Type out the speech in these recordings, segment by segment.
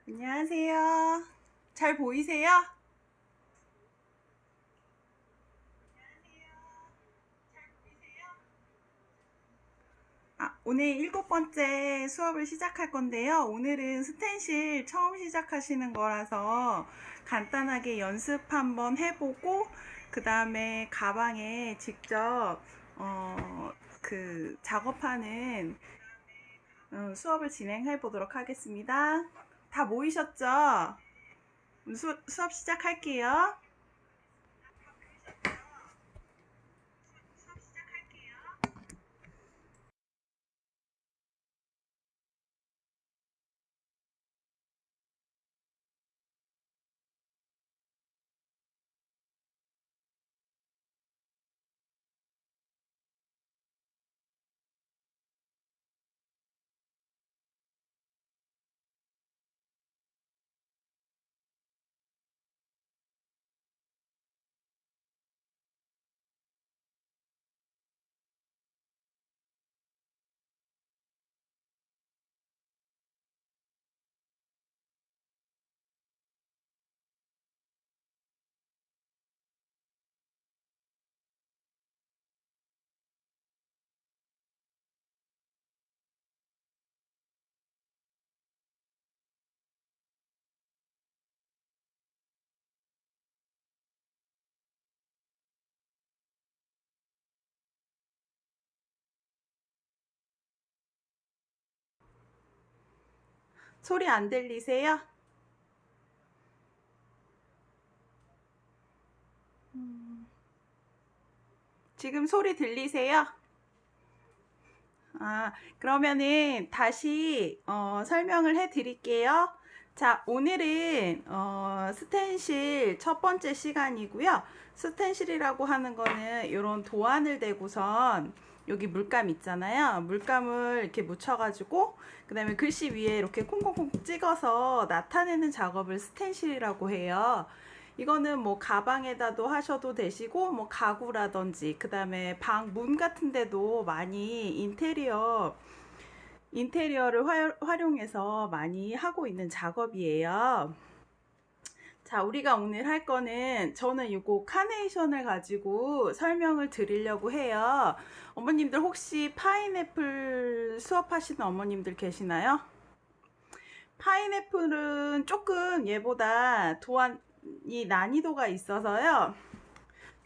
안녕하세요. 잘 보이세요? 오늘 7번째 수업을 시작할 건데요. 오늘은 스텐실 처음 시작하시는 거라서 간단하게 연습 한번 해보고 그 다음에 가방에 직접 작업하는 수업을 진행해 보도록 하겠습니다. 다 모이셨죠? 수업 시작할게요. 소리 안 들리세요? 지금 소리 들리세요? 그러면은 다시 설명을 해 드릴게요. 자, 오늘은 스텐실 첫 번째 시간이고요. 스텐실이라고 하는 거는 이런 도안을 대고선 여기 물감 있잖아요. 물감을 이렇게 묻혀가지고 그 다음에 글씨 위에 이렇게 콩콩콩 찍어서 나타내는 작업을 스텐실이라고 해요. 이거는 뭐 가방에다도 하셔도 되시고 뭐 가구라든지 그 다음에 방 문 같은 데도 많이 인테리어를 활용해서 많이 하고 있는 작업이에요. 자, 우리가 오늘 할 거는 저는 이거 카네이션을 가지고 설명을 드리려고 해요. 어머님들 혹시 파인애플 수업하시는 어머님들 계시나요? 파인애플은 조금 얘보다 도안이 난이도가 있어서요.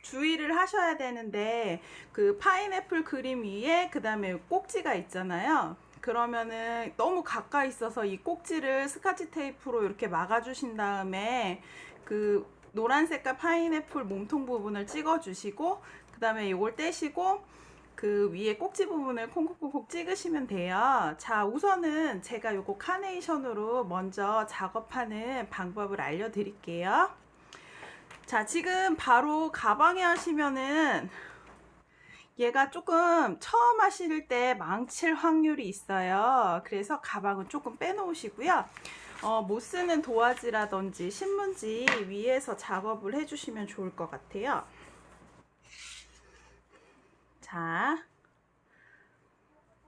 주의를 하셔야 되는데 그 파인애플 그림 위에 그 다음에 꼭지가 있잖아요. 그러면은 너무 가까이 있어서 이 꼭지를 스카치 테이프로 이렇게 막아주신 다음에 그 노란 색깔 파인애플 몸통 부분을 찍어주시고 그 다음에 이걸 떼시고 그 위에 꼭지 부분을 콩콩콩콩 찍으시면 돼요. 자, 우선은 제가 요거 카네이션으로 먼저 작업하는 방법을 알려드릴게요. 자, 지금 바로 가방에 하시면은 얘가 조금 처음 하실 때 망칠 확률이 있어요. 그래서 가방은 조금 빼놓으시고요. 못 쓰는 도화지라든지 신문지 위에서 작업을 해주시면 좋을 것 같아요. 자,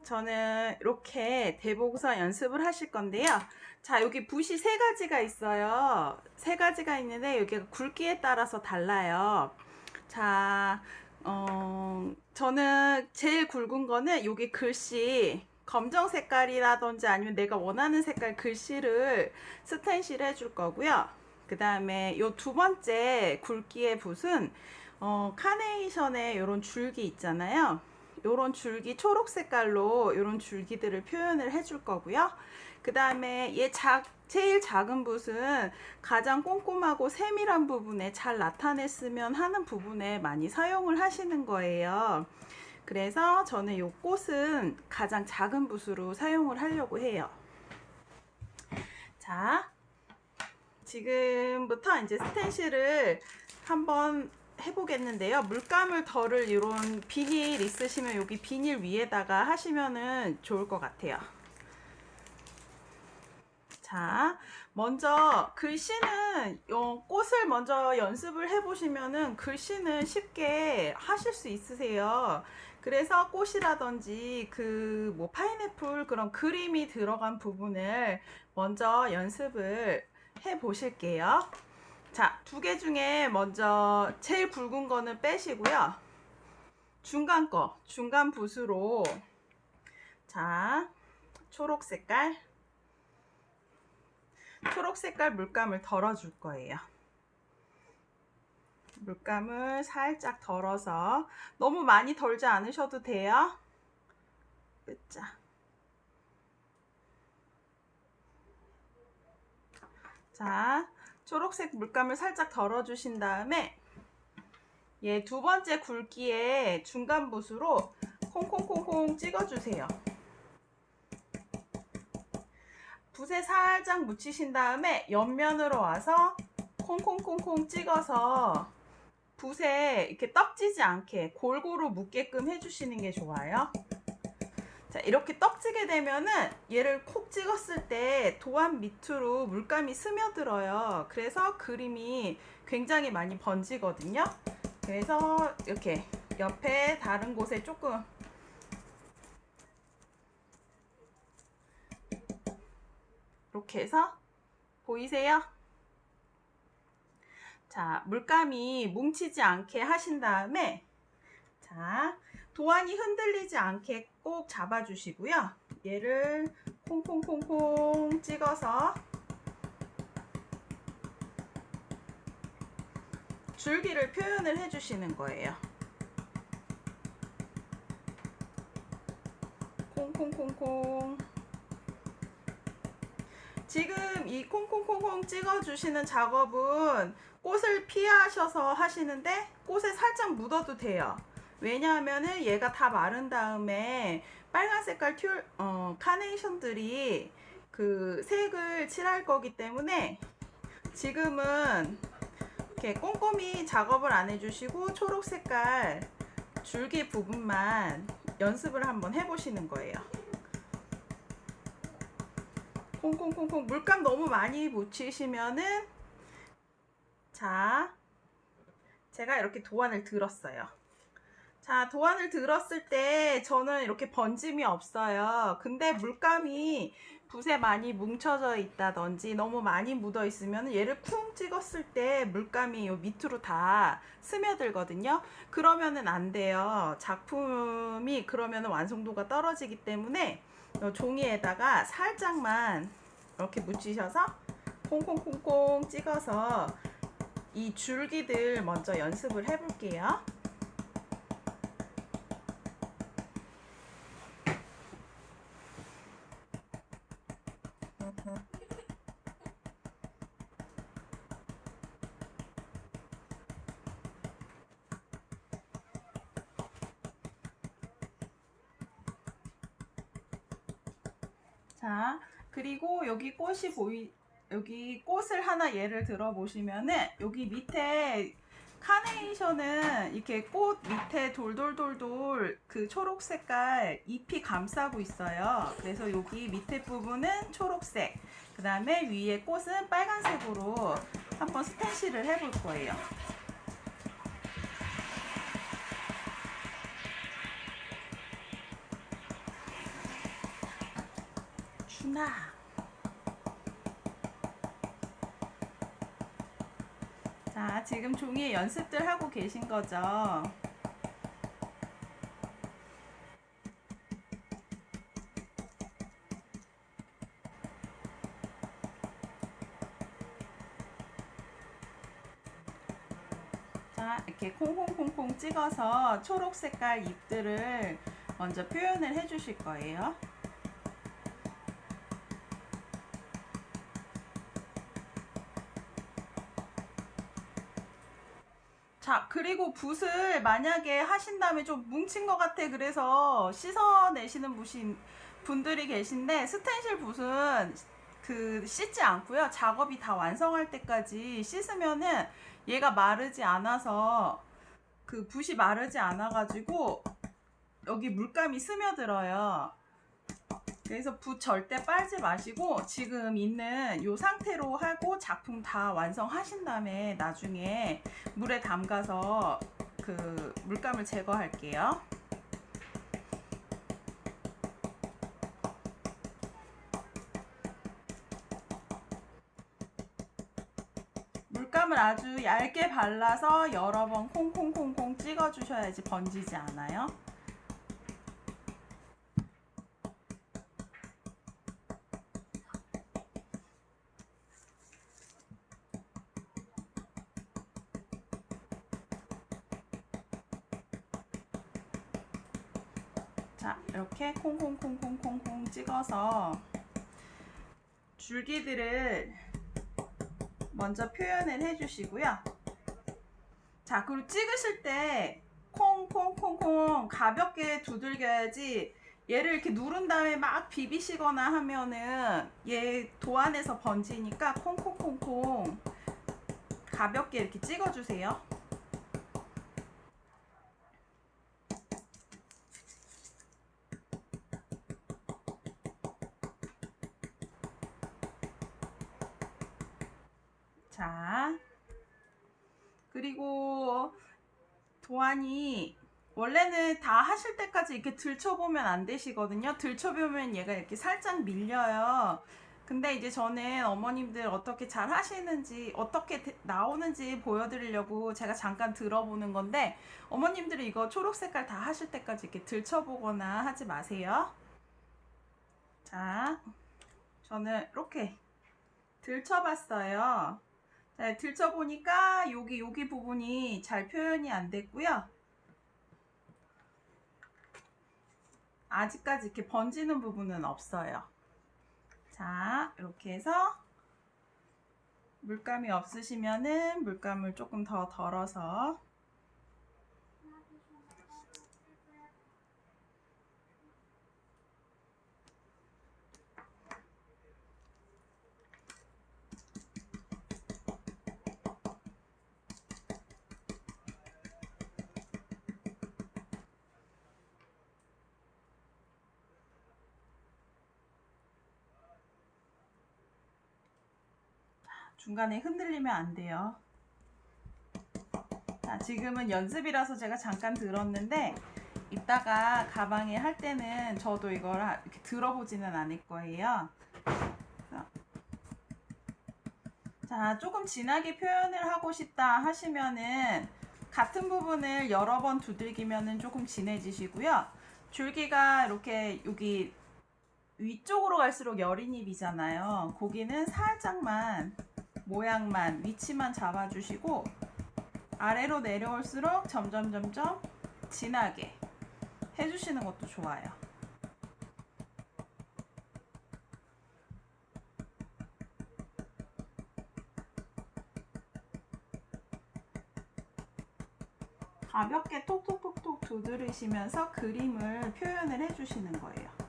저는 이렇게 대복선 연습을 하실 건데요. 자, 여기 붓이 세 가지가 있어요. 세 가지가 있는데 여기가 굵기에 따라서 달라요. 자, 저는 제일 굵은 거는 여기 글씨 검정 색깔이라든지 아니면 내가 원하는 색깔 글씨를 스텐실 해줄 거고요. 그 다음에 요 두 번째 굵기의 붓은 카네이션의 요런 줄기 있잖아요. 요런 줄기 초록 색깔로 요런 줄기들을 표현을 해줄 거고요. 그 다음에 제일 작은 붓은 가장 꼼꼼하고 세밀한 부분에 잘 나타냈으면 하는 부분에 많이 사용을 하시는 거예요. 그래서 저는 이 꽃은 가장 작은 붓으로 사용을 하려고 해요. 자, 지금부터 이제 스텐실을 한번 해보겠는데요. 물감을 덜을 이런 비닐 있으시면 여기 비닐 위에다가 하시면은 좋을 것 같아요. 자, 먼저 글씨는 꽃을 먼저 연습을 해보시면은 글씨는 쉽게 하실 수 있으세요. 그래서 꽃이라든지 그 뭐 파인애플 그런 그림이 들어간 부분을 먼저 연습을 해 보실게요. 자, 두 개 중에 먼저 제일 굵은 거는 빼시고요. 중간 붓으로 자, 초록 색깔 물감을 덜어줄 거예요. 물감을 살짝 덜어서 너무 많이 덜지 않으셔도 돼요. 끝자. 자, 초록색 물감을 살짝 덜어주신 다음에 얘 두 번째 굵기에 중간 붓으로 콩콩콩콩 찍어주세요. 붓에 살짝 묻히신 다음에 옆면으로 와서 콩콩콩콩 찍어서 붓에 이렇게 떡지지 않게 골고루 묻게끔 해주시는 게 좋아요. 자, 이렇게 떡지게 되면은 얘를 콕 찍었을 때 도안 밑으로 물감이 스며들어요. 그래서 그림이 굉장히 많이 번지거든요. 그래서 이렇게 옆에 다른 곳에 조금 이렇게 해서 보이세요? 자, 물감이 뭉치지 않게 하신 다음에 자, 도안이 흔들리지 않게 꼭 잡아주시고요. 얘를 콩콩콩콩 찍어서 줄기를 표현을 해주시는 거예요. 콩콩콩콩. 지금 이 콩콩콩콩 찍어주시는 작업은 꽃을 피하셔서 하시는데 꽃에 살짝 묻어도 돼요. 왜냐하면은 얘가 다 마른 다음에 빨간 색깔 카네이션들이 그 색을 칠할 거기 때문에 지금은 이렇게 꼼꼼히 작업을 안 해주시고 초록 색깔 줄기 부분만 연습을 한번 해보시는 거예요. 콩콩콩콩 물감 너무 많이 묻히시면은 자, 제가 이렇게 도안을 들었어요. 자, 도안을 들었을 때 저는 이렇게 번짐이 없어요. 근데 물감이 붓에 많이 뭉쳐져 있다든지 너무 많이 묻어 있으면 얘를 쿵 찍었을 때 물감이 요 밑으로 다 스며들거든요. 그러면은 안 돼요. 작품이 그러면은 완성도가 떨어지기 때문에 종이에다가 살짝만 이렇게 묻히셔서 콩콩콩콩 찍어서 이 줄기들 먼저 연습을 해볼게요. 자, 그리고 여기 여기 꽃을 하나 예를 들어 보시면은 여기 밑에 카네이션은 이렇게 꽃 밑에 돌돌돌돌 그 초록 색깔 잎이 감싸고 있어요. 그래서 여기 밑에 부분은 초록색, 그 다음에 위에 꽃은 빨간색으로 한번 스텐실을 해볼 거예요. 춘아. 자, 지금 종이에 연습들 하고 계신 거죠? 자, 이렇게 콩콩콩콩 찍어서 초록 색깔 잎들을 먼저 표현을 해 주실 거예요. 자, 그리고 붓을 만약에 하신 다음에 좀 뭉친 것 같아. 그래서 씻어내시는 분들이 계신데, 스텐실 붓은 그 씻지 않고요. 작업이 다 완성할 때까지 씻으면은 얘가 마르지 않아서, 그 붓이 마르지 않아가지고 여기 물감이 스며들어요. 그래서 붓 절대 빨지 마시고 지금 있는 이 상태로 하고 작품 다 완성하신 다음에 나중에 물에 담가서 그 물감을 제거할게요. 물감을 아주 얇게 발라서 여러 번 콩콩콩콩 찍어주셔야지 번지지 않아요. 자, 이렇게 콩콩콩콩콩콩 찍어서 줄기들을 먼저 표현을 해주시고요. 자, 그리고 찍으실 때 콩콩콩콩 가볍게 두들겨야지 얘를 이렇게 누른 다음에 막 비비시거나 하면은 얘 도안에서 번지니까 콩콩콩콩 가볍게 이렇게 찍어주세요. 자, 그리고 도안이 원래는 다 하실 때까지 이렇게 들춰보면 안 되시거든요. 들춰보면 얘가 이렇게 살짝 밀려요. 근데 이제 저는 어머님들 어떻게 잘 하시는지, 어떻게 나오는지 보여드리려고 제가 잠깐 들어보는 건데, 어머님들이 이거 초록 색깔 다 하실 때까지 이렇게 들춰보거나 하지 마세요. 자, 저는 이렇게 들춰봤어요. 자, 들춰보니까 여기 부분이 잘 표현이 안 됐고요. 아직까지 이렇게 번지는 부분은 없어요. 자, 이렇게 해서 물감이 없으시면은 물감을 조금 더 덜어서 중간에 흔들리면 안 돼요. 자, 지금은 연습이라서 제가 잠깐 들었는데 이따가 가방에 할 때는 저도 이걸 이렇게 들어보지는 않을 거예요. 자, 조금 진하게 표현을 하고 싶다 하시면은 같은 부분을 여러 번 두들기면은 조금 진해지시고요. 줄기가 이렇게 여기 위쪽으로 갈수록 여린 잎이잖아요. 거기는 살짝만 모양만 위치만 잡아주시고 아래로 내려올수록 점점 진하게 해주시는 것도 좋아요. 가볍게 톡톡톡톡 두드리시면서 그림을 표현을 해주시는 거예요.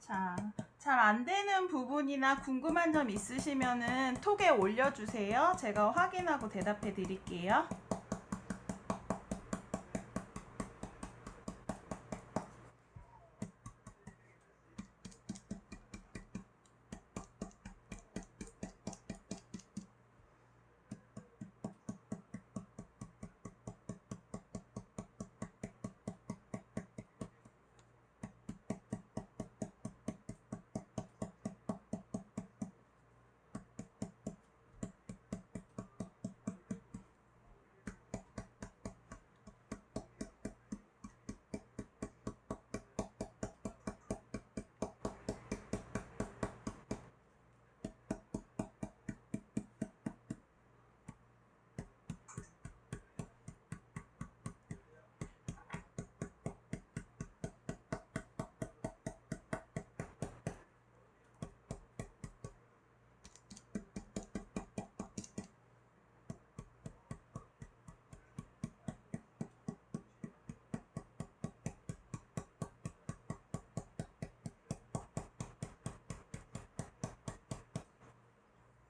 자, 잘 안 되는 부분이나 궁금한 점 있으시면은 톡에 올려주세요. 제가 확인하고 대답해 드릴게요.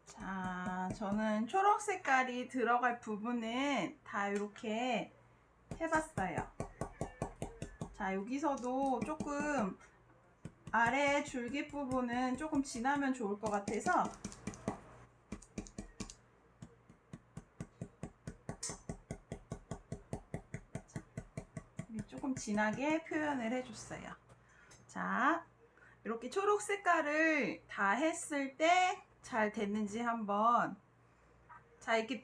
자, 저는 초록 색깔이 들어갈 부분은 다 이렇게 해봤어요. 자, 여기서도 조금 아래 줄기 부분은 조금 진하면 좋을 것 같아서 조금 진하게 표현을 해줬어요. 자, 이렇게 초록 색깔을 다 했을 때 잘 됐는지 한번, 자, 이렇게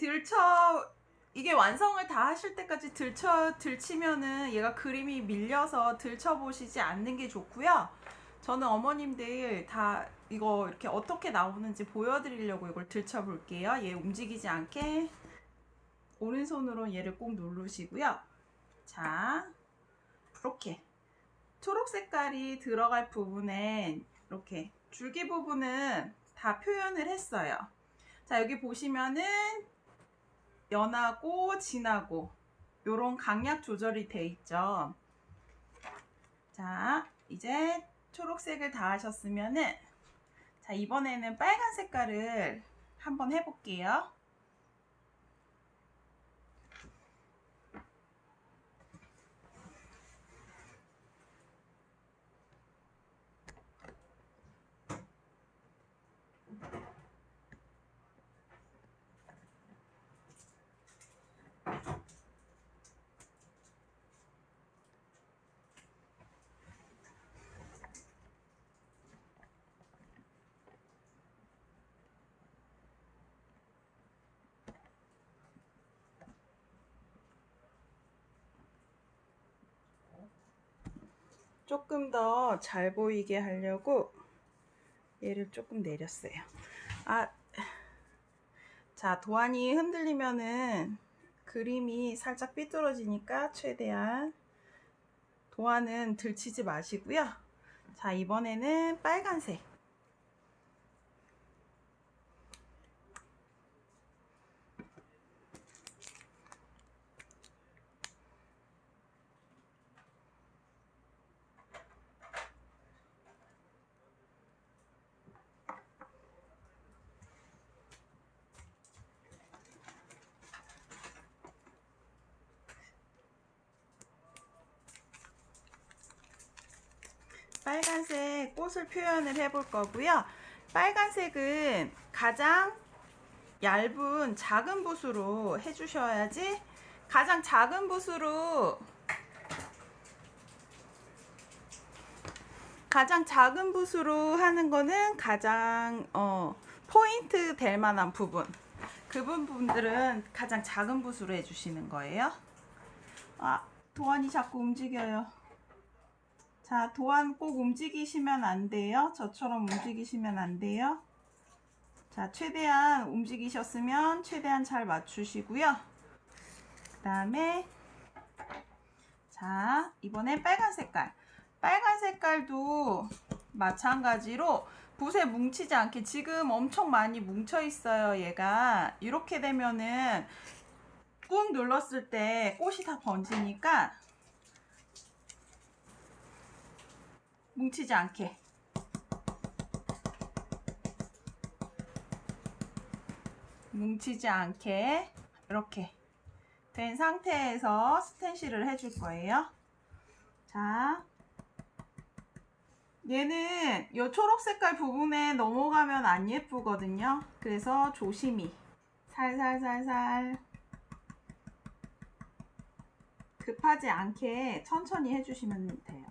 이게 완성을 다 하실 때까지 들치면은 얘가 그림이 밀려서 들춰보시지 않는 게 좋고요. 저는 어머님들 다 이거 이렇게 어떻게 나오는지 보여드리려고 이걸 들춰볼게요. 얘 움직이지 않게 오른손으로 얘를 꼭 누르시고요. 자, 이렇게 초록 색깔이 들어갈 부분엔 이렇게 줄기 부분은 다 표현을 했어요. 자, 여기 보시면은 연하고 진하고 요런 강약 조절이 돼 있죠. 자, 이제 초록색을 다 하셨으면은, 자, 이번에는 빨간 색깔을 한번 해볼게요. 조금 더 잘 보이게 하려고 얘를 조금 내렸어요. 자, 도안이 흔들리면은 그림이 살짝 삐뚤어지니까 최대한 도안은 들치지 마시고요. 자, 이번에는 빨간색. 빨간색 꽃을 표현을 해볼 거고요. 빨간색은 가장 얇은 작은 붓으로 해주셔야지, 가장 작은 붓으로 하는 거는 가장 포인트 될 만한 부분, 그 부분들은 가장 작은 붓으로 해주시는 거예요. 도안이 자꾸 움직여요. 자, 도안 꼭 움직이시면 안 돼요. 저처럼 움직이시면 안 돼요. 자, 최대한 움직이셨으면 최대한 잘 맞추시고요. 그 다음에, 자, 이번엔 빨간 색깔. 빨간 색깔도 마찬가지로 붓에 뭉치지 않게, 지금 엄청 많이 뭉쳐 있어요. 얘가 이렇게 되면은 꾹 눌렀을 때 꽃이 다 번지니까 뭉치지 않게 뭉치지 않게 이렇게 된 상태에서 스텐실을 해줄 거예요. 자, 얘는 이 초록 색깔 부분에 넘어가면 안 예쁘거든요. 그래서 조심히 살살살살 급하지 않게 천천히 해주시면 돼요.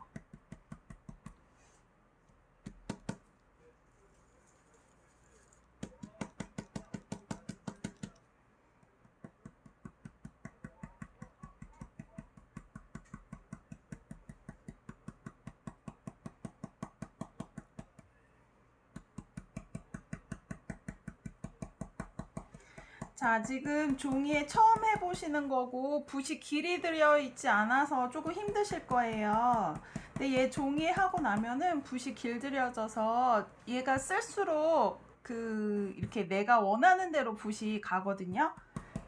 자, 지금 종이에 처음 해보시는 거고 붓이 길이 들여 있지 않아서 조금 힘드실 거예요. 근데 얘 종이에 하고 나면은 붓이 길들여져서 얘가 쓸수록 이렇게 내가 원하는 대로 붓이 가거든요.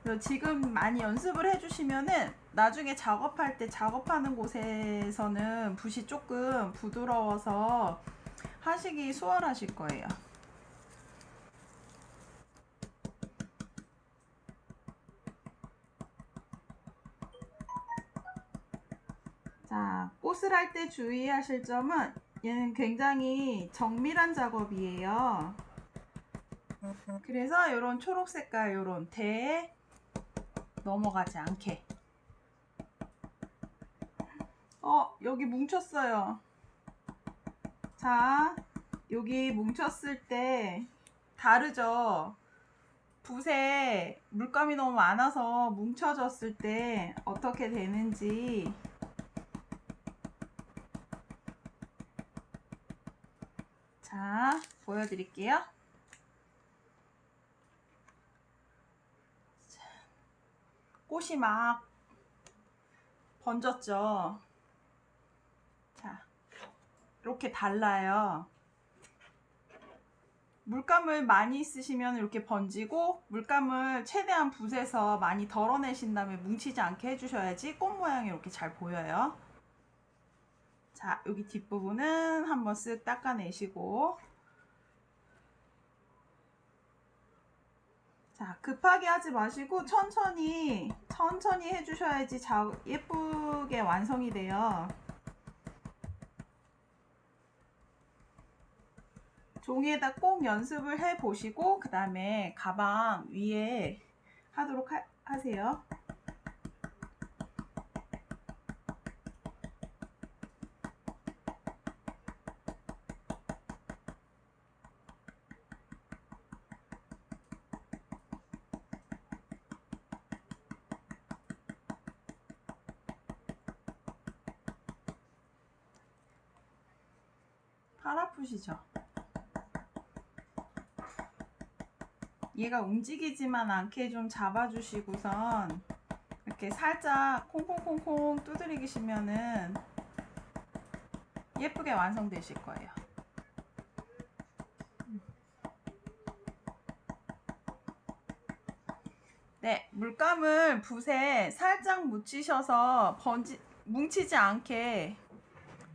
그래서 지금 많이 연습을 해주시면은 나중에 작업할 때 작업하는 곳에서는 붓이 조금 부드러워서 하시기 수월하실 거예요. 자, 꽃을 할 때 주의하실 점은 얘는 굉장히 정밀한 작업이에요. 그래서 이런 초록 색깔 이런 대에 넘어가지 않게. 여기 뭉쳤어요. 자, 여기 뭉쳤을 때 다르죠? 붓에 물감이 너무 많아서 뭉쳐졌을 때 어떻게 되는지 자, 보여드릴게요. 꽃이 막 번졌죠. 자, 이렇게 달라요. 물감을 많이 쓰시면 이렇게 번지고 물감을 최대한 붓에서 많이 덜어내신 다음에 뭉치지 않게 해주셔야지 꽃 모양이 이렇게 잘 보여요. 자, 여기 뒷부분은 한번 쓱 닦아내시고 자, 급하게 하지 마시고 천천히 해주셔야지 예쁘게 완성이 돼요. 종이에다 꼭 연습을 해 보시고 그 다음에 가방 위에 하도록 하세요. 팔 아프시죠? 얘가 움직이지만 않게 좀 잡아주시고선 이렇게 살짝 콩콩콩콩 두드리시면은 예쁘게 완성되실 거예요. 네, 물감을 붓에 살짝 묻히셔서 뭉치지 않게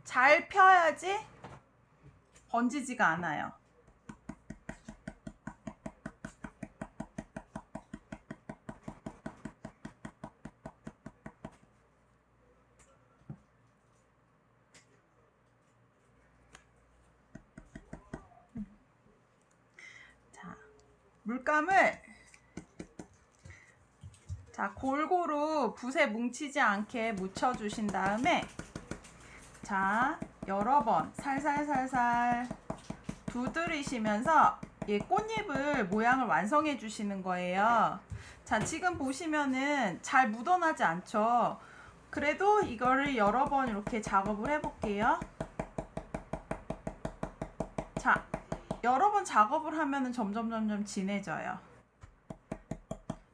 잘 펴야지 번지지가 않아요. 자, 물감을 자, 골고루 붓에 뭉치지 않게 묻혀주신 다음에 자, 여러 번 살살살살 두드리시면서 이 꽃잎을 모양을 완성해 주시는 거예요. 자, 지금 보시면은 잘 묻어나지 않죠? 그래도 이거를 여러 번 이렇게 작업을 해볼게요. 자, 여러 번 작업을 하면은 점점 진해져요.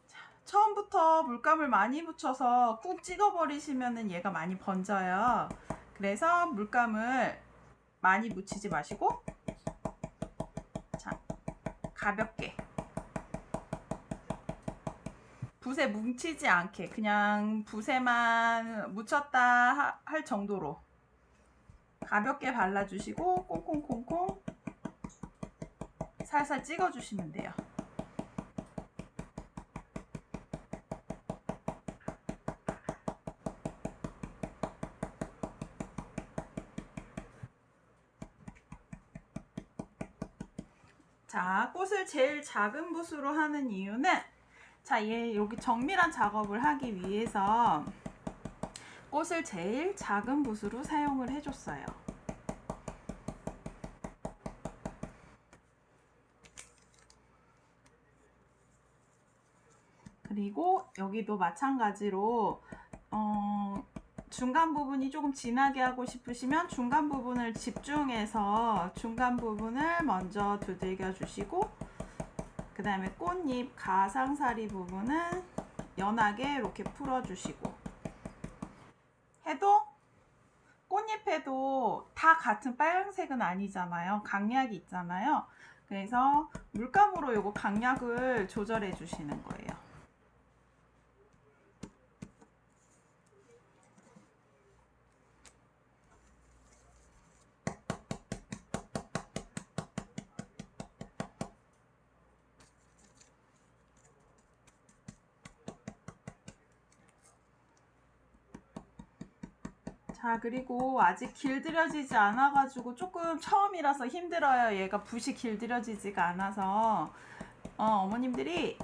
자, 처음부터 물감을 많이 묻혀서 꾹 찍어버리시면은 얘가 많이 번져요. 그래서 물감을 많이 묻히지 마시고 자, 가볍게 붓에 뭉치지 않게 그냥 붓에만 묻혔다 할 정도로 가볍게 발라주시고 콩콩콩콩 살살 찍어주시면 돼요. 자, 꽃을 제일 작은 붓으로 하는 이유는 자, 얘 여기 정밀한 작업을 하기 위해서 꽃을 제일 작은 붓으로 사용을 해줬어요. 그리고 여기도 마찬가지로 중간 부분이 조금 진하게 하고 싶으시면 중간 부분을 집중해서 중간 부분을 먼저 두들겨 주시고 그 다음에 꽃잎 가상사리 부분은 연하게 이렇게 풀어 주시고 해도 꽃잎에도 다 같은 빨간색은 아니잖아요. 강약이 있잖아요. 그래서 물감으로 요거 강약을 조절해 주시는 거예요. 자, 그리고 아직 길들여지지 않아 가지고 조금 처음이라서 힘들어요. 얘가 붓이 길들여지지가 않아서 어머님들이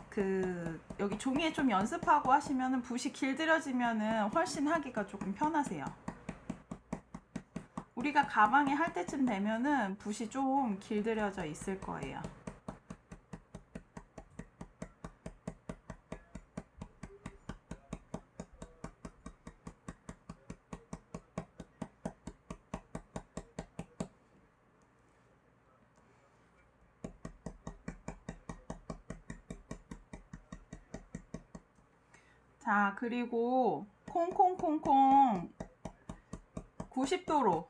여기 종이에 좀 연습하고 하시면은 붓이 길들여지면은 훨씬 하기가 조금 편하세요. 우리가 가방에 할 때쯤 되면은 붓이 좀 길들여져 있을 거예요. 자, 그리고 콩콩콩콩 90도로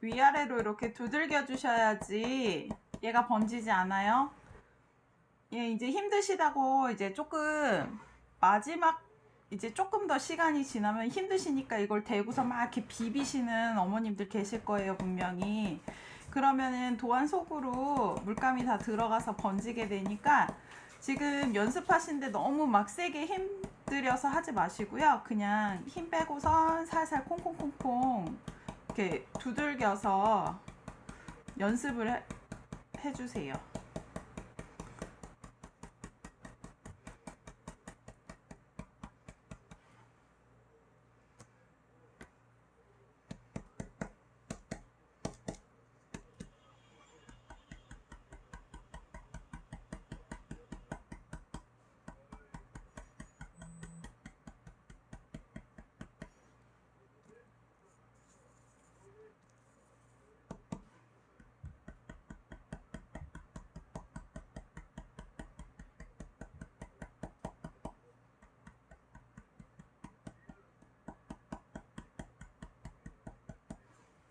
위아래로 이렇게 두들겨 주셔야지 얘가 번지지 않아요. 얘 이제 힘드시다고 이제 조금 마지막 이제 조금 더 시간이 지나면 힘드시니까 이걸 대고서 막 이렇게 비비시는 어머님들 계실 거예요, 분명히. 그러면은 도안 속으로 물감이 다 들어가서 번지게 되니까 지금 연습하시는데 너무 막 세게 힘들여서 하지 마시고요. 그냥 힘 빼고선 살살 콩콩콩콩 이렇게 두들겨서 연습을 해주세요.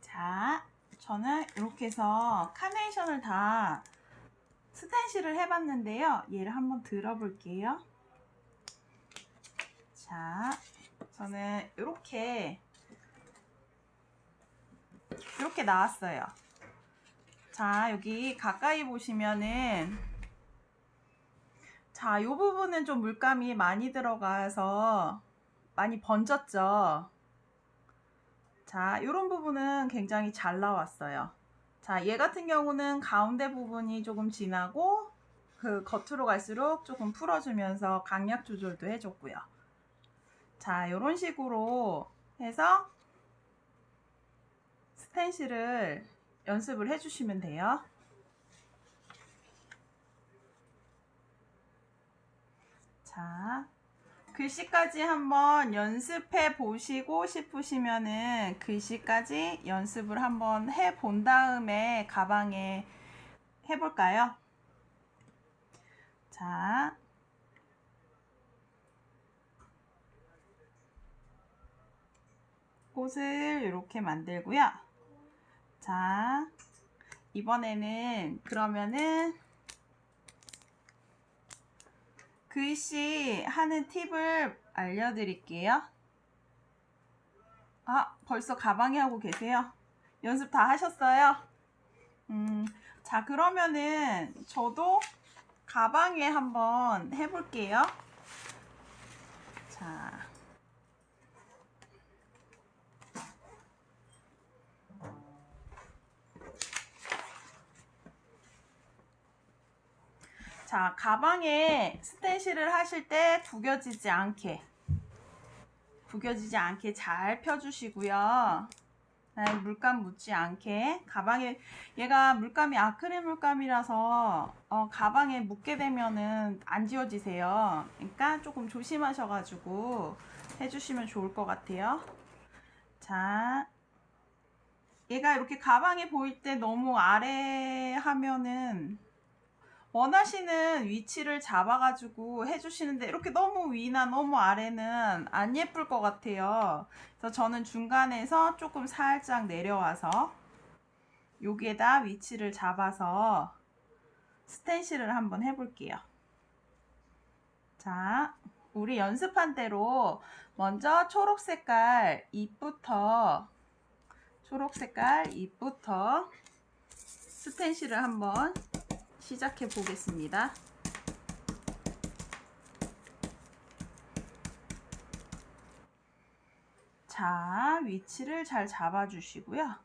자, 저는 이렇게 해서 카네이션을 다 스텐실을 해봤는데요. 얘를 한번 들어볼게요. 자, 저는 이렇게 나왔어요. 자, 여기 가까이 보시면은 자, 이 부분은 좀 물감이 많이 들어가서 많이 번졌죠. 자, 이런 부분은 굉장히 잘 나왔어요. 자, 얘 같은 경우는 가운데 부분이 조금 진하고 그 겉으로 갈수록 조금 풀어주면서 강약 조절도 해줬고요. 자, 이런 식으로 해서 스텐실을 연습을 해주시면 돼요. 자, 글씨까지 한번 연습해 보시고 싶으시면은 글씨까지 연습을 한번 해 본 다음에 가방에 해볼까요? 자, 꽃을 이렇게 만들고요. 자, 이번에는 그러면은 글씨 하는 팁을 알려드릴게요. 아, 벌써 가방에 하고 계세요? 연습 다 하셨어요? 자, 그러면은 저도 가방에 한번 해볼게요. 자, 자, 가방에 스텐실을 하실 때 구겨지지 않게 잘 펴주시고요. 물감 묻지 않게 가방에, 얘가 물감이 아크릴 물감이라서 가방에 묻게 되면은 안 지워지세요. 그러니까 조금 조심하셔가지고 해주시면 좋을 것 같아요. 자, 얘가 이렇게 가방에 보일 때 너무 아래 하면은 원하시는 위치를 잡아가지고 해주시는데 이렇게 너무 위나 너무 아래는 안 예쁠 것 같아요. 그래서 저는 중간에서 조금 살짝 내려와서 여기에다 위치를 잡아서 스텐실을 한번 해볼게요. 자, 우리 연습한 대로 먼저 초록 색깔 잎부터 스텐실을 한번 시작해 보겠습니다. 자, 위치를 잘 잡아주시고요.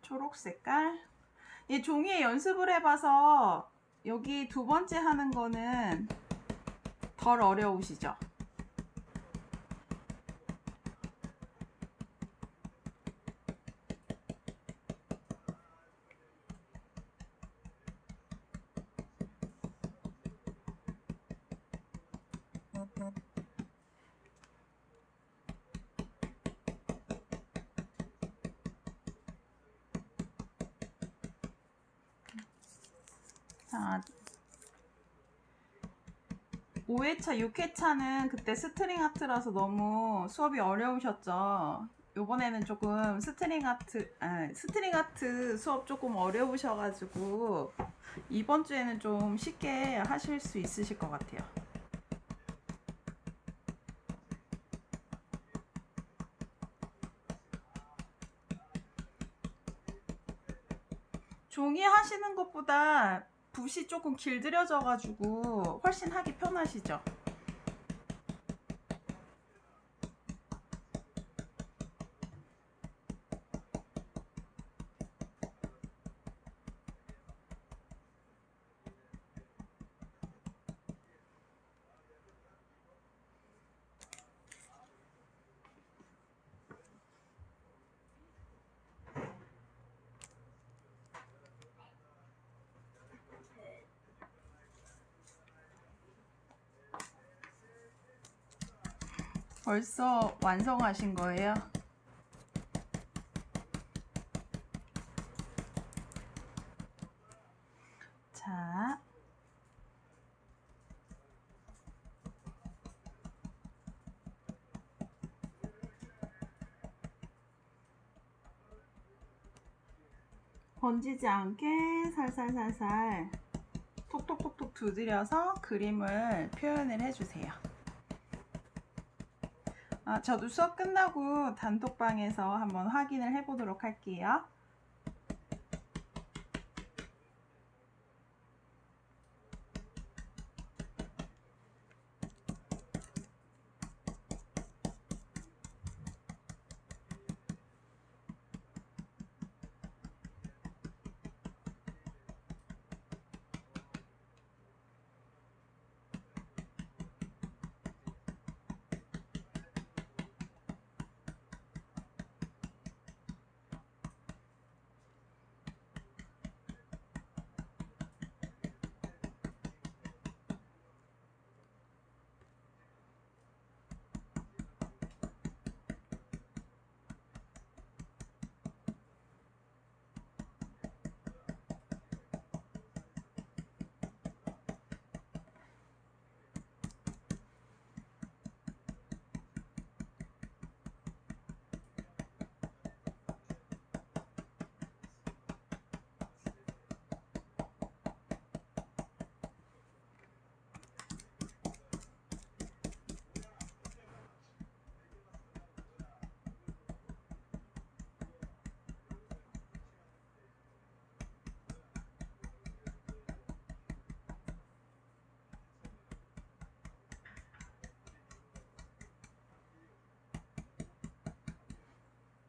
초록 색깔. 이 종이에 연습을 해봐서 여기 두 번째 하는 거는 덜 어려우시죠? 자, 5회차, 6회차는 그때 스트링 아트라서 너무 수업이 어려우셨죠? 요번에는 조금 스트링 아트 수업 조금 어려우셔가지고 이번 주에는 좀 쉽게 하실 수 있으실 것 같아요. 종이 하시는 것보다 붓이 조금 길들여져가지고 훨씬 하기 편하시죠? 벌써 완성하신 거예요? 자, 번지지 않게 살살살살 톡톡톡톡 두드려서 그림을 표현을 해주세요. 저도 수업 끝나고 단톡방에서 한번 확인을 해보도록 할게요.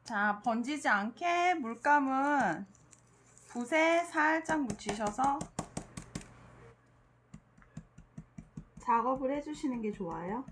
자, 번지지 않게 물감은 붓에 살짝 묻히셔서 작업을 해주시는 게 좋아요.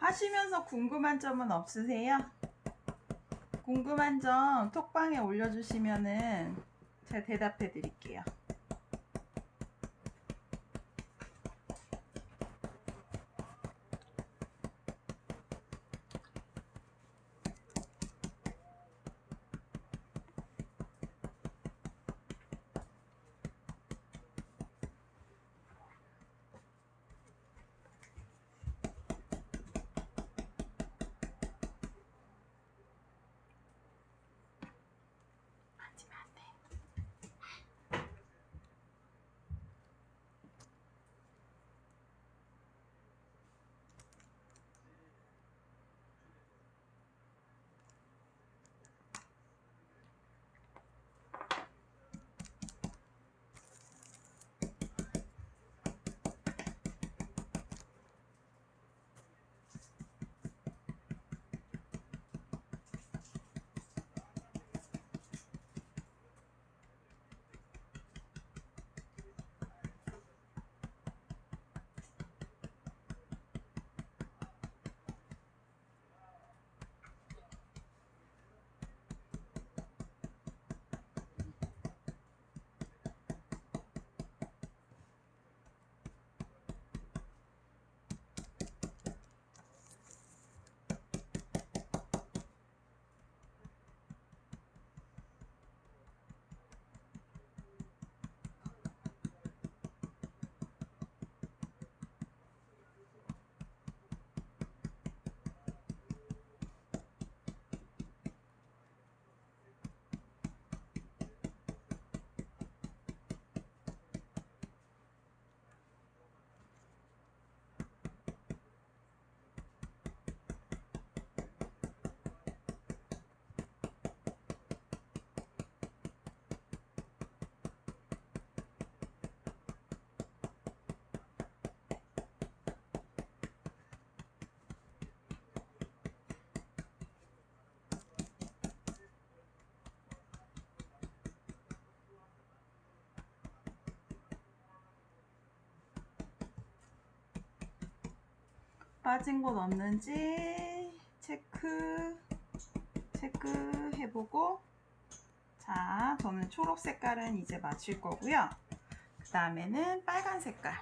하시면서 궁금한 점은 없으세요? 궁금한 점 톡방에 올려주시면은 제가 대답해 드릴게요. 빠진 곳 없는지 체크해보고, 자, 저는 초록 색깔은 이제 맞출 거고요. 그 다음에는 빨간 색깔.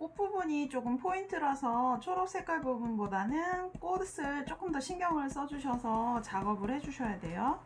꽃 부분이 조금 포인트라서 초록 색깔 부분보다는 꽃을 조금 더 신경을 써주셔서 작업을 해주셔야 돼요.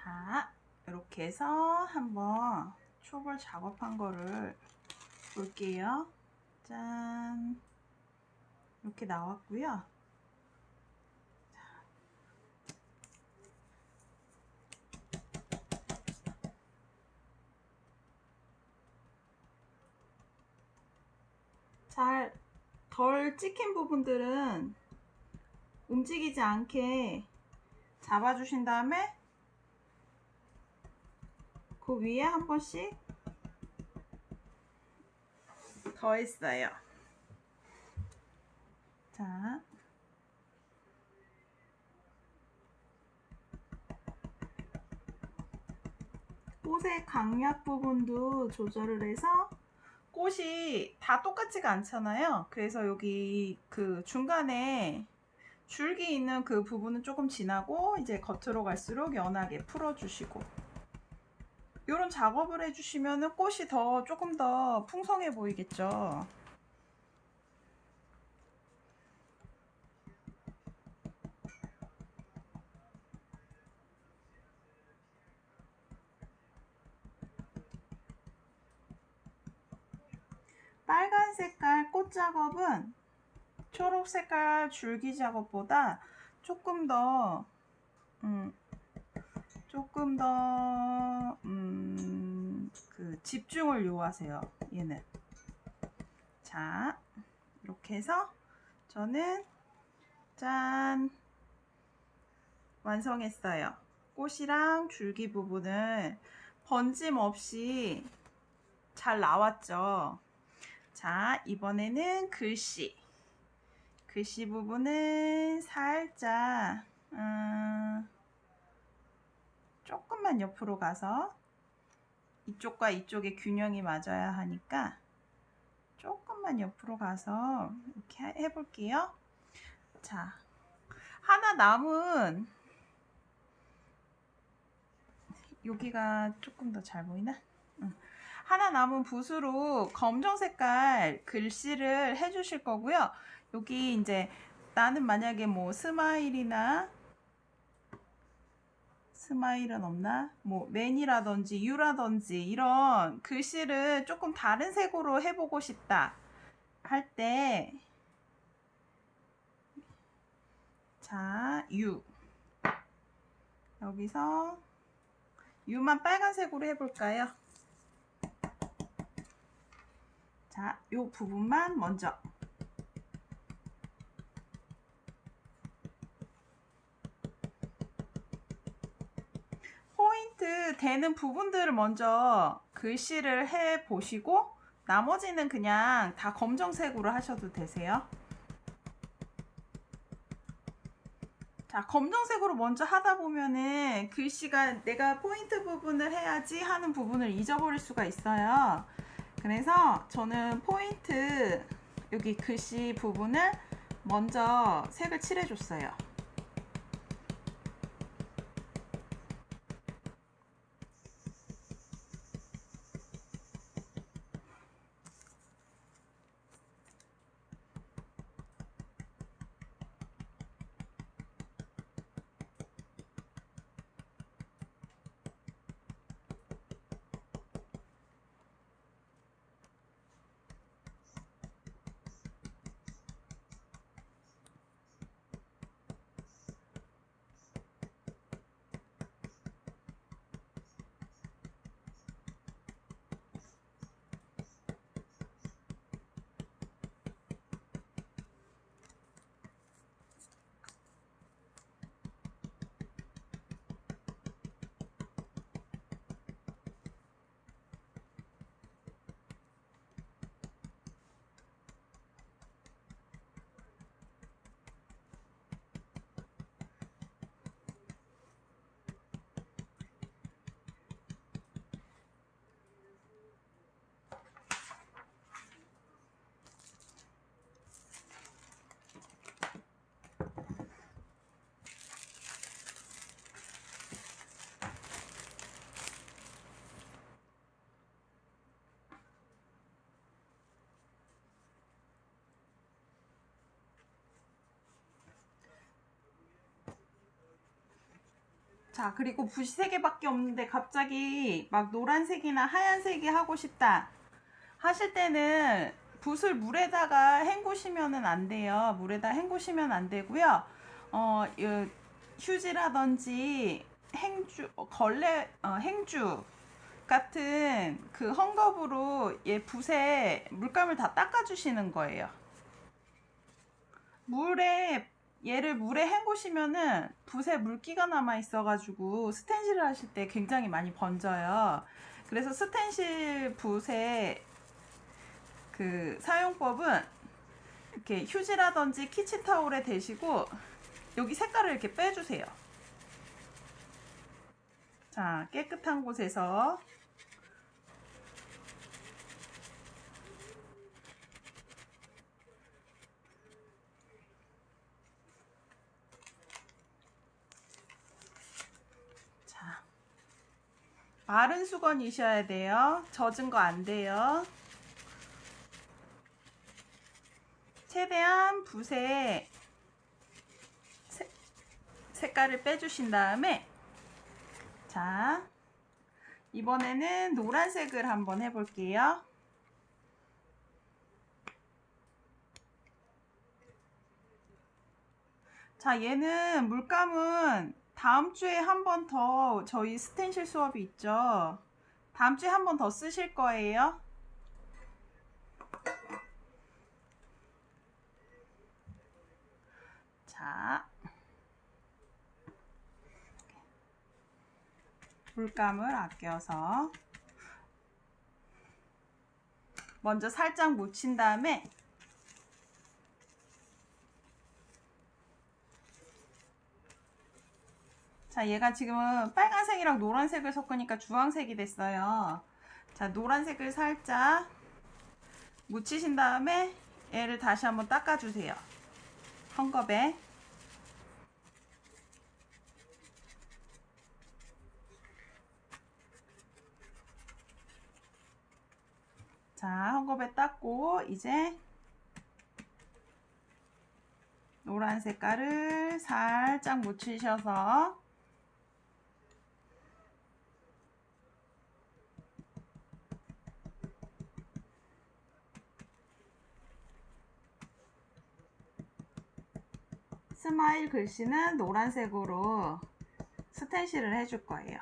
자, 이렇게 해서 한번 촉을 작업한 거를 볼게요. 짠, 이렇게 나왔고요. 잘 덜 찍힌 부분들은 움직이지 않게 잡아주신 다음에 그 위에 한 번씩 더 했어요. 자, 꽃의 강약 부분도 조절을 해서 꽃이 다 똑같지가 않잖아요. 그래서 여기 그 중간에 줄기 있는 그 부분은 조금 진하고 이제 겉으로 갈수록 연하게 풀어주시고 이런 작업을 해주시면 꽃이 조금 더 풍성해 보이겠죠. 빨간 색깔 꽃 작업은 초록 색깔 줄기 작업보다 조금 더 그 집중을 요하세요. 얘는. 자, 이렇게 해서 저는 짠, 완성했어요. 꽃이랑 줄기 부분을 번짐 없이 잘 나왔죠. 자, 이번에는 글씨 부분은 살짝 조금만 옆으로 가서 이쪽과 이쪽의 균형이 맞아야 하니까 조금만 옆으로 가서 이렇게 해볼게요. 자, 하나 남은 여기가 조금 더 잘 보이나? 하나 남은 붓으로 검정 색깔 글씨를 해주실 거고요. 여기 이제 나는 만약에 뭐 스마일은 없나? 뭐 맨이라든지 유라든지 이런 글씨를 조금 다른 색으로 해보고 싶다 할 때, 자, 유 여기서 유만 빨간색으로 해볼까요? 자, 요 부분만 먼저 포인트 되는 부분들을 먼저 글씨를 해 보시고 나머지는 그냥 다 검정색으로 하셔도 되세요. 자, 검정색으로 먼저 하다 보면은 글씨가 내가 포인트 부분을 해야지 하는 부분을 잊어버릴 수가 있어요. 그래서 저는 포인트 여기 글씨 부분을 먼저 색을 칠해줬어요. 자, 그리고 붓이 3개밖에 없는데 갑자기 막 노란색이나 하얀색이 하고 싶다 하실 때는 붓을 물에다가 헹구시면 안 돼요. 물에다 헹구시면 안 되고요. 휴지라든지 행주 같은 그 헝겊으로 얘 붓에 물감을 다 닦아주시는 거예요. 얘를 물에 헹구시면은 붓에 물기가 남아 있어가지고 스텐실을 하실 때 굉장히 많이 번져요. 그래서 스텐실 붓의 그 사용법은 이렇게 휴지라든지 키친타올에 대시고 여기 색깔을 이렇게 빼주세요. 자, 깨끗한 곳에서 마른 수건이셔야 돼요. 젖은 거 안 돼요. 최대한 붓에 색깔을 빼주신 다음에, 자, 이번에는 노란색을 한번 해볼게요. 자, 얘는 물감은 다음 주에 한 번 더 저희 스텐실 수업이 있죠. 다음 주에 한 번 더 쓰실 거예요. 자, 물감을 아껴서 먼저 살짝 묻힌 다음에 자, 얘가 지금은 빨간색이랑 노란색을 섞으니까 주황색이 됐어요. 자, 노란색을 살짝 묻히신 다음에 얘를 다시 한번 닦아주세요. 헝겊에. 자, 헝겊에 닦고 이제 노란 색깔을 살짝 묻히셔서 스마일 글씨는 노란색으로 스텐실을 해줄 거예요.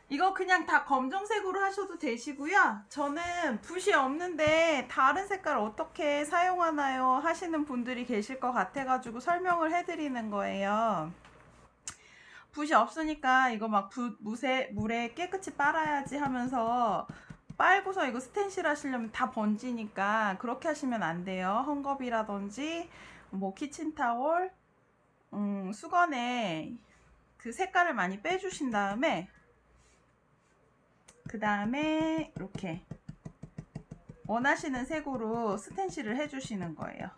이거 그냥 다 검정색으로 하셔도 되시고요. 저는 붓이 없는데 다른 색깔 어떻게 사용하나요? 하시는 분들이 계실 것 같아가지고 설명을 해드리는 거예요. 붓이 없으니까 이거 막 물에 깨끗이 빨아야지 하면서 빨고서 이거 스텐실 하시려면 다 번지니까 그렇게 하시면 안 돼요. 헝겊이라든지 뭐 키친타올, 수건에 그 색깔을 많이 빼주신 다음에 그 다음에 이렇게 원하시는 색으로 스텐실을 해주시는 거예요.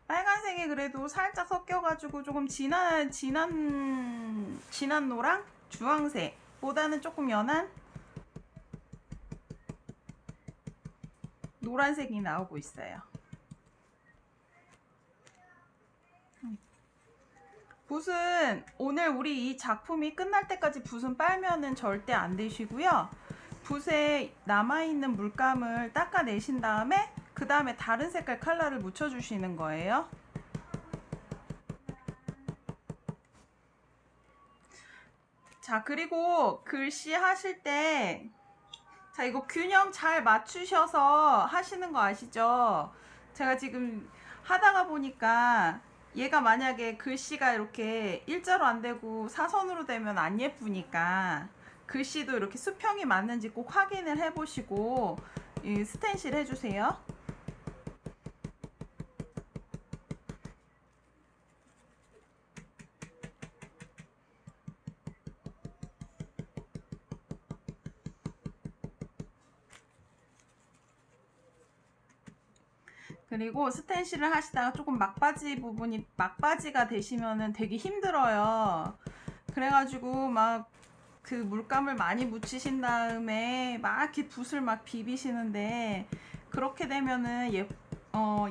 빨간색이 그래도 살짝 섞여가지고 조금 진한 노랑, 주황색 보다는 조금 연한 노란색이 나오고 있어요. 붓은 오늘 우리 이 작품이 끝날 때까지 붓은 빨면은 절대 안 되시고요. 붓에 남아있는 물감을 닦아내신 다음에 그 다음에 다른 색깔 컬러를 묻혀주시는 거예요. 자, 그리고 글씨 하실 때 자, 이거 균형 잘 맞추셔서 하시는 거 아시죠? 제가 지금 하다가 보니까 얘가 만약에 글씨가 이렇게 일자로 안 되고 사선으로 되면 안 예쁘니까 글씨도 이렇게 수평이 맞는지 꼭 확인을 해보시고 스텐실 해주세요. 그리고 스텐실을 하시다가 조금 막바지가 되시면은 되게 힘들어요. 그래가지고 막 그 물감을 많이 묻히신 다음에 막 이렇게 붓을 막 비비시는데 그렇게 되면은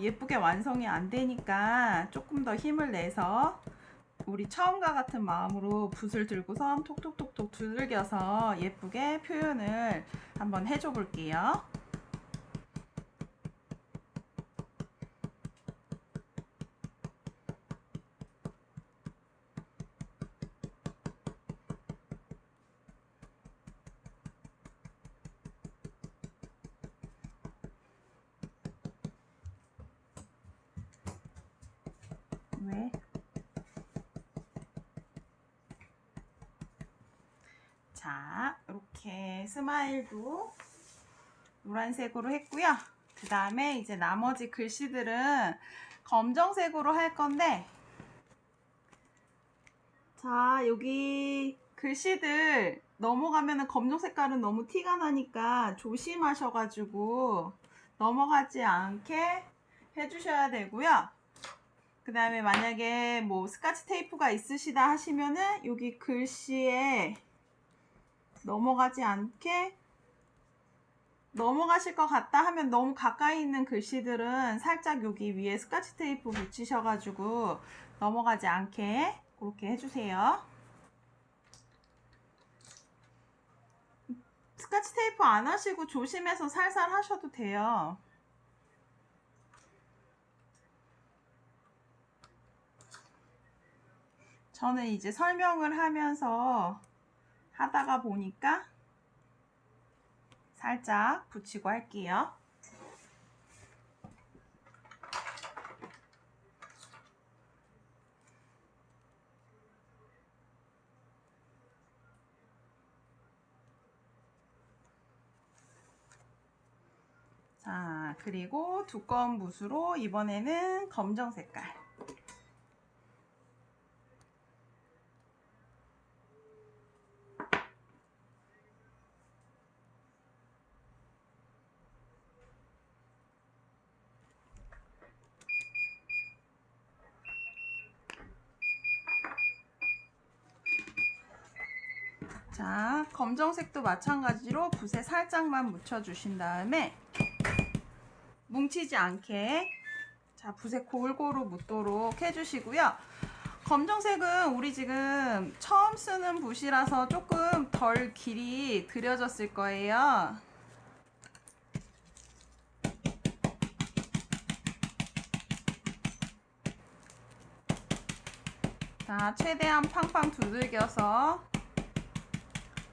예쁘게 완성이 안 되니까 조금 더 힘을 내서 우리 처음과 같은 마음으로 붓을 들고선 톡톡톡톡 두들겨서 예쁘게 표현을 한번 해줘 볼게요. 왜? 자, 이렇게 스마일도 노란색으로 했고요. 그 다음에 이제 나머지 글씨들은 검정색으로 할 건데, 자, 여기 글씨들 넘어가면은 검정 색깔은 너무 티가 나니까 조심하셔가지고 넘어가지 않게 해주셔야 되고요. 그 다음에 만약에 뭐 스카치 테이프가 있으시다 하시면은 여기 글씨에 넘어가지 않게 넘어가실 것 같다 하면 너무 가까이 있는 글씨들은 살짝 여기 위에 스카치 테이프 붙이셔가지고 넘어가지 않게 그렇게 해주세요. 스카치 테이프 안 하시고 조심해서 살살 하셔도 돼요. 저는 이제 설명을 하면서 하다가 보니까 살짝 붙이고 할게요. 자, 그리고 두꺼운 붓으로 이번에는 검정 색깔. 자, 검정색도 마찬가지로 붓에 살짝만 묻혀주신 다음에 뭉치지 않게 자, 붓에 골고루 묻도록 해주시고요. 검정색은 우리 지금 처음 쓰는 붓이라서 조금 덜 길이 들여졌을 거예요. 자, 최대한 팡팡 두들겨서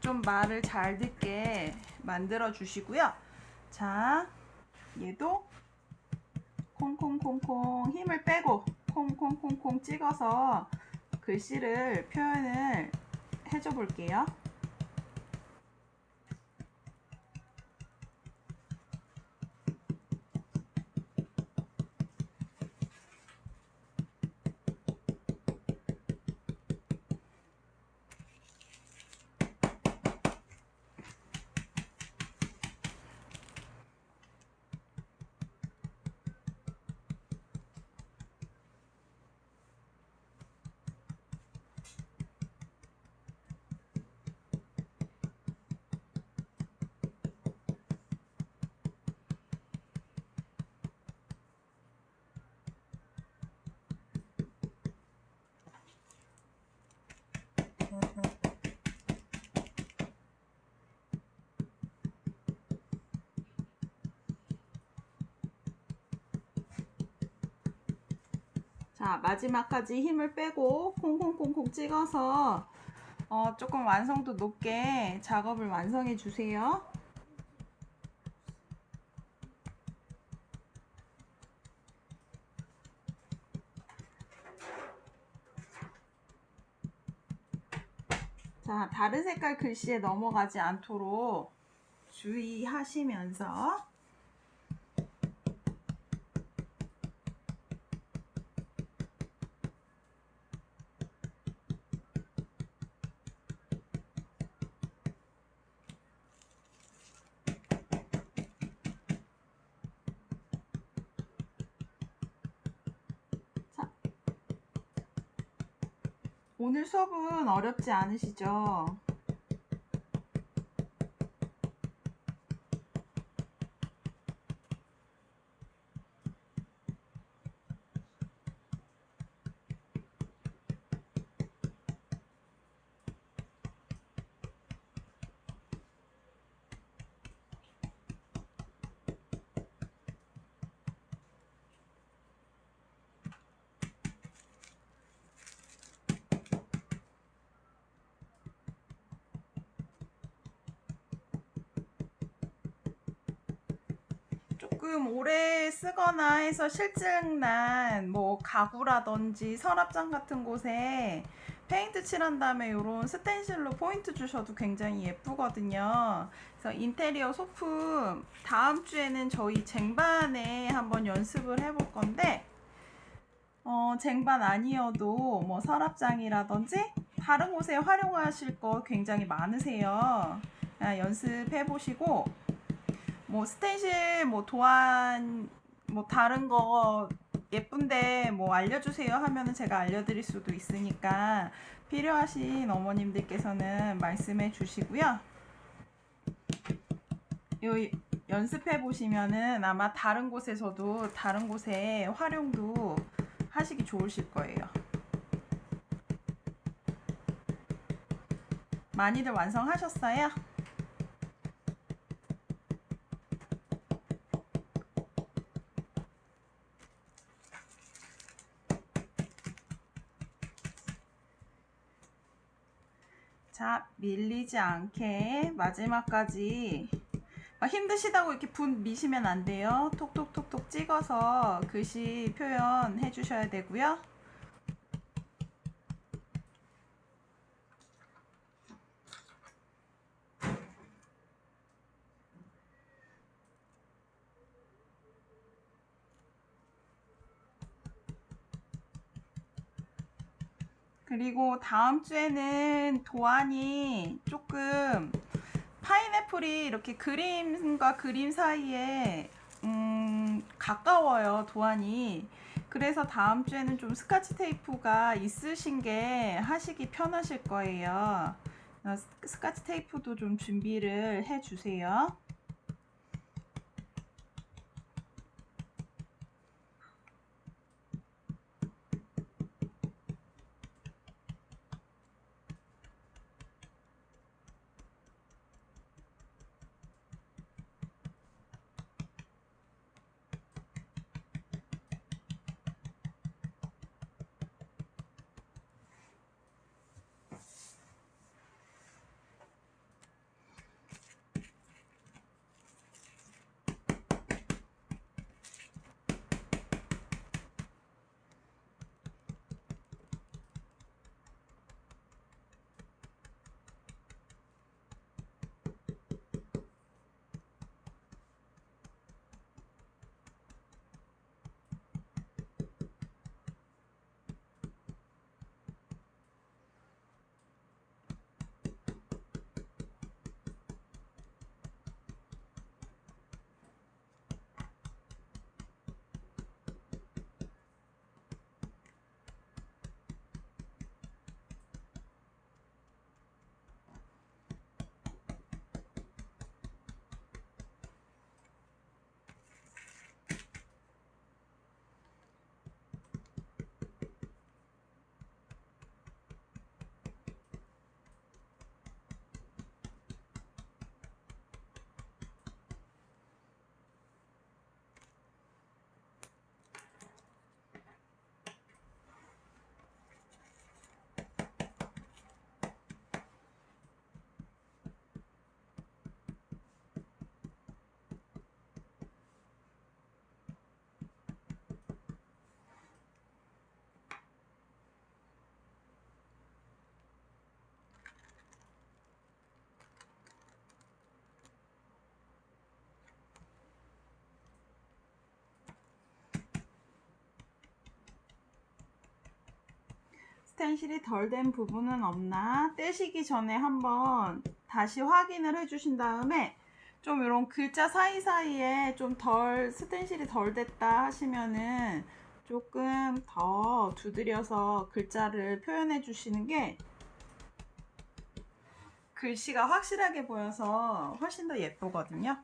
좀 말을 잘 듣게 만들어 주시고요. 자, 얘도 콩콩콩콩 힘을 빼고 콩콩콩콩 찍어서 글씨를 표현을 해줘 볼게요. 자, 마지막까지 힘을 빼고 콩콩콩콩 찍어서 조금 완성도 높게 작업을 완성해 주세요. 자, 다른 색깔 글씨에 넘어가지 않도록 주의하시면서 오늘 수업은 어렵지 않으시죠? 조금 오래 쓰거나 해서 실증난 뭐 가구라든지 서랍장 같은 곳에 페인트 칠한 다음에 이런 스텐실로 포인트 주셔도 굉장히 예쁘거든요. 그래서 인테리어 소품 다음 주에는 저희 쟁반에 한번 연습을 해볼 건데 쟁반 아니어도 뭐 서랍장이라든지 다른 곳에 활용하실 거 굉장히 많으세요. 연습해 보시고 뭐 스텐실 뭐 도안 뭐 다른 거 예쁜데 뭐 알려주세요 하면은 제가 알려드릴 수도 있으니까 필요하신 어머님들께서는 말씀해 주시고요. 요 연습해 보시면은 아마 다른 곳에서도 다른 곳에 활용도 하시기 좋으실 거예요. 많이들 완성하셨어요? 자, 밀리지 않게 마지막까지 힘드시다고 이렇게 분 미시면 안 돼요. 톡톡톡톡 찍어서 글씨 표현해 주셔야 되고요. 그리고 다음 주에는 도안이 조금 파인애플이 이렇게 그림과 그림 사이에 가까워요, 도안이. 그래서 다음 주에는 좀 스카치 테이프가 있으신 게 하시기 편하실 거예요. 스카치 테이프도 좀 준비를 해 주세요. 스텐실이 덜 된 부분은 없나? 떼시기 전에 한번 다시 확인을 해주신 다음에 좀 이런 글자 사이사이에 좀 스텐실이 덜 됐다 하시면은 조금 더 두드려서 글자를 표현해 주시는 게 글씨가 확실하게 보여서 훨씬 더 예쁘거든요.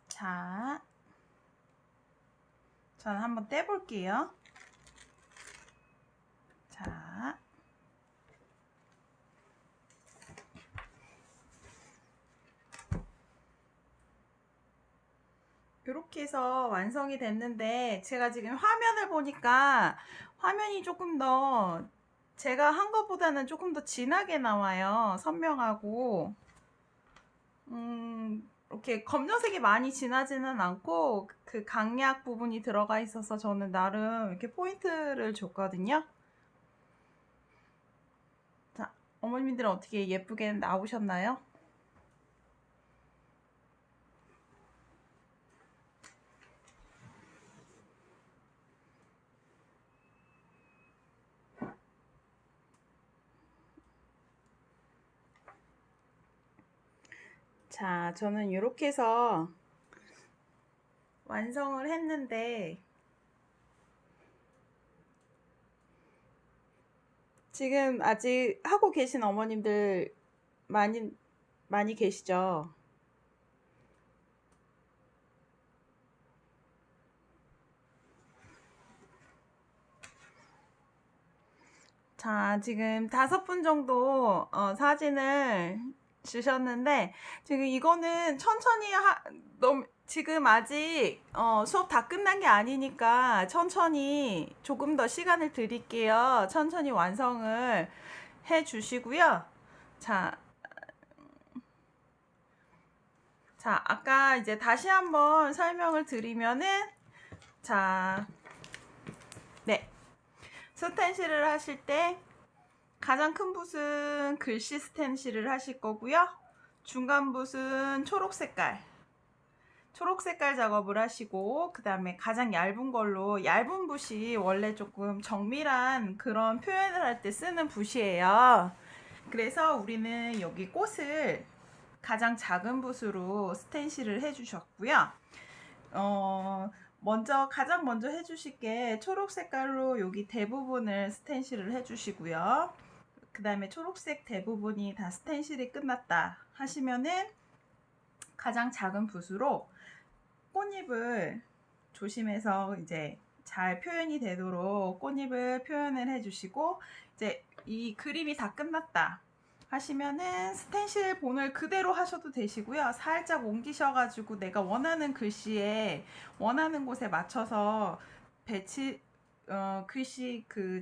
자, 저는 한번 떼볼게요. 자, 이렇게 해서 완성이 됐는데 제가 지금 화면을 보니까 화면이 조금 더 제가 한 것보다는 조금 더 진하게 나와요. 선명하고 이렇게 검정색이 많이 진하지는 않고 그 강약 부분이 들어가 있어서 저는 나름 이렇게 포인트를 줬거든요. 자, 어머님들은 어떻게 예쁘게 나오셨나요? 자, 저는 이렇게 해서 완성을 했는데 지금 아직 하고 계신 어머님들 많이 계시죠? 자, 지금 5분 정도 사진을 주셨는데 지금 이거는 천천히 지금 아직 수업 다 끝난 게 아니니까 천천히 조금 더 시간을 드릴게요. 천천히 완성을 해 주시고요. 자, 아까 이제 다시 한번 설명을 드리면은 자, 네. 스텐실을 하실 때 가장 큰 붓은 글씨 스텐실을 하실 거고요. 중간 붓은 초록 색깔 작업을 하시고, 그 다음에 가장 얇은 걸로, 얇은 붓이 원래 조금 정밀한 그런 표현을 할 때 쓰는 붓이에요. 그래서 우리는 여기 꽃을 가장 작은 붓으로 스텐실을 해주셨고요. 가장 먼저 해주실 게 초록 색깔로 여기 대부분을 스텐실을 해주시고요. 그 다음에 초록색 대부분이 다 스텐실이 끝났다 하시면은 가장 작은 붓으로 꽃잎을 조심해서 이제 잘 표현이 되도록 꽃잎을 표현을 해주시고, 이제 이 그림이 다 끝났다 하시면은 스텐실 본을 그대로 하셔도 되시고요. 살짝 옮기셔가지고 내가 원하는 글씨에 원하는 곳에 맞춰서 글씨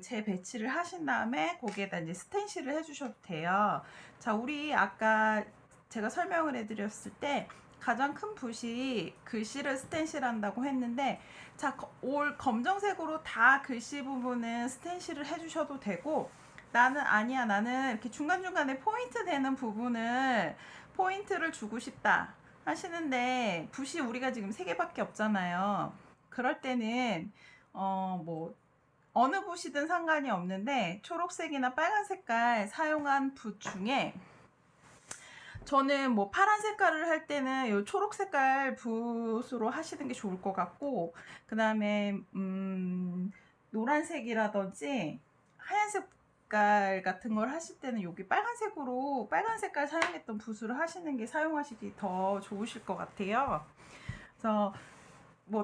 재배치를 하신 다음에 거기에다 이제 스텐실을 해주셔도 돼요. 자, 우리 아까 제가 설명을 해드렸을 때 가장 큰 붓이 글씨를 스텐실 한다고 했는데, 자, 올 검정색으로 다 글씨 부분은 스텐실을 해주셔도 되고, 나는 이렇게 중간중간에 포인트 되는 부분을 포인트를 주고 싶다 하시는데, 붓이 우리가 지금 3개밖에 없잖아요. 그럴 때는 어느 붓이든 상관이 없는데 초록색이나 빨간 색깔 사용한 붓 중에 저는 파란 색깔을 할 때는 이 초록 색깔 붓으로 하시는 게 좋을 것 같고, 그 다음에 노란색이라든지 하얀 색깔 같은 걸 하실 때는 여기 빨간 색깔 사용했던 붓으로 하시는 게 사용하시기 더 좋으실 것 같아요. 그래서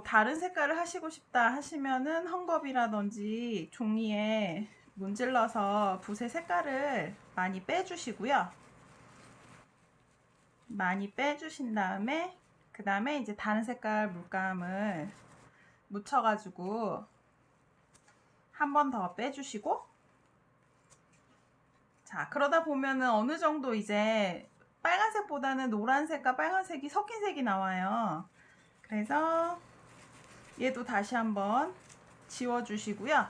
다른 색깔을 하시고 싶다 하시면은 헝겊이라든지 종이에 문질러서 붓의 색깔을 많이 빼주시고요. 많이 빼주신 다음에 그 다음에 이제 다른 색깔 물감을 묻혀가지고 한 번 더 빼주시고, 자, 그러다 보면은 어느 정도 이제 빨간색보다는 노란색과 빨간색이 섞인 색이 나와요. 그래서 얘도 다시 한번 지워주시고요.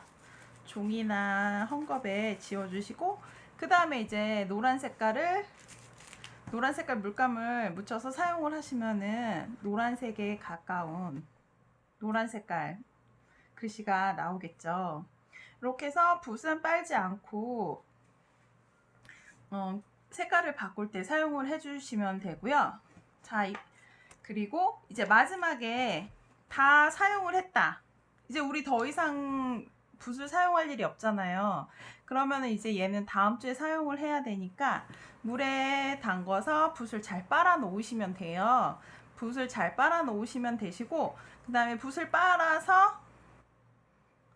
종이나 헝겊에 지워주시고, 그 다음에 이제 노란 색깔 물감을 묻혀서 사용을 하시면은 노란색에 가까운 노란 색깔 글씨가 나오겠죠. 이렇게 해서 붓은 빨지 않고 색깔을 바꿀 때 사용을 해주시면 되고요. 자, 그리고 이제 마지막에 다 사용을 했다. 이제 우리 더 이상 붓을 사용할 일이 없잖아요. 그러면 이제 얘는 다음 주에 사용을 해야 되니까 물에 담궈서 붓을 잘 빨아 놓으시면 돼요. 붓을 잘 빨아 놓으시면 되시고, 그 다음에 붓을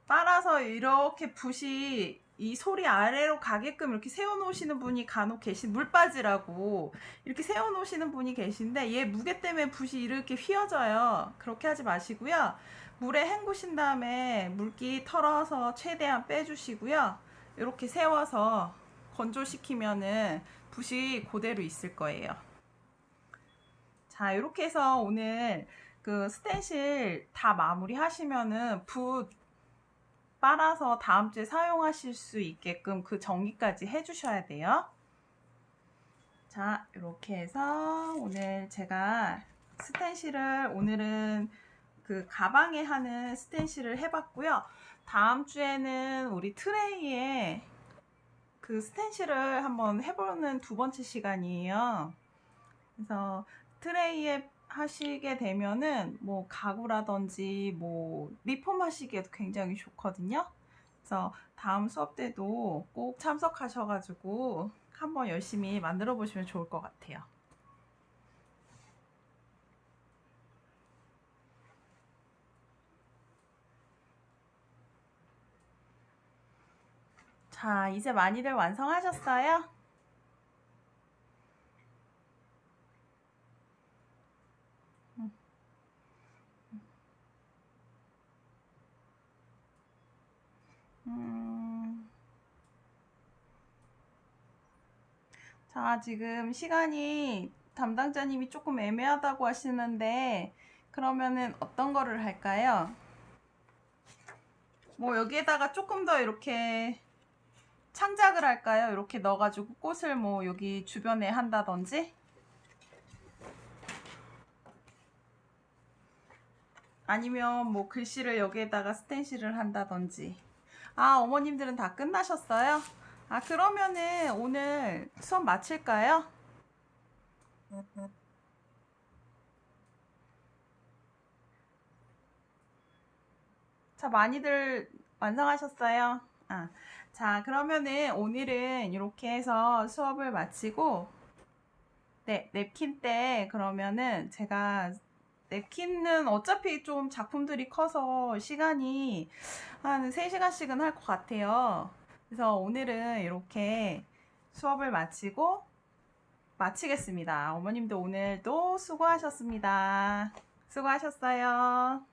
빨아서 이렇게 붓이 이 소리 아래로 가게끔 이렇게 세워놓으시는 분이 간혹 물 빠지라고 이렇게 세워놓으시는 분이 계신데, 얘 무게 때문에 붓이 이렇게 휘어져요. 그렇게 하지 마시고요. 물에 헹구신 다음에 물기 털어서 최대한 빼주시고요. 이렇게 세워서 건조시키면은 붓이 그대로 있을 거예요. 자, 이렇게 해서 오늘 그 스텐실 다 마무리 하시면은 붓 빨아서 다음 주에 사용하실 수 있게끔 그 정리까지 해주셔야 돼요. 자, 이렇게 해서 오늘 제가 오늘은 그 가방에 하는 스텐실을 해봤고요. 다음 주에는 우리 트레이에 그 스텐실을 한번 해보는 2번째 시간이에요. 그래서 트레이에 하시게 되면은 뭐 가구라든지 뭐 리폼 하시기에도 굉장히 좋거든요. 그래서 다음 수업 때도 꼭 참석하셔가지고 한번 열심히 만들어 보시면 좋을 것 같아요. 자, 이제 많이들 완성하셨어요? 음, 자, 지금 시간이 담당자님이 조금 애매하다고 하시는데, 그러면은 어떤 거를 할까요? 뭐 여기에다가 조금 더 이렇게 창작을 할까요? 이렇게 넣어가지고 꽃을 뭐 여기 주변에 한다든지? 아니면 뭐 글씨를 여기에다가 스텐실을 한다든지. 아, 어머님들은 다 끝나셨어요? 아, 그러면은 오늘 수업 마칠까요? 자, 많이들 완성하셨어요? 아, 자, 그러면은 오늘은 이렇게 해서 수업을 마치고, 네, 냅킨 때 그러면은 제가 냅킨은 어차피 좀 작품들이 커서 시간이 한 3시간씩은 할 것 같아요. 그래서 오늘은 이렇게 수업을 마치고 마치겠습니다. 어머님도 오늘도 수고하셨습니다. 수고하셨어요.